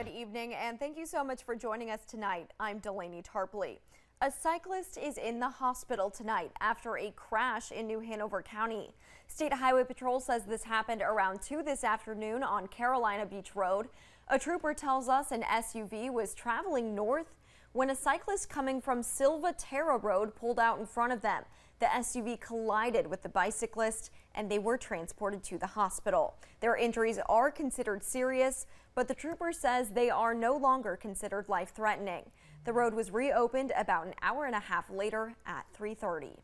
Good evening, and thank you so much for joining us tonight. I'm Delaney Tarpley. A cyclist is in the hospital tonight after a crash in New Hanover County. State Highway Patrol says this happened around 2 this afternoon on Carolina Beach Road. A trooper tells us an SUV was traveling north when a cyclist coming from Silva Terra Road pulled out in front of them. The SUV collided with the bicyclist and they were transported to the hospital. Their injuries are considered serious, but the trooper says they are no longer considered life-threatening. The road was reopened about an hour and a half later at 3:30.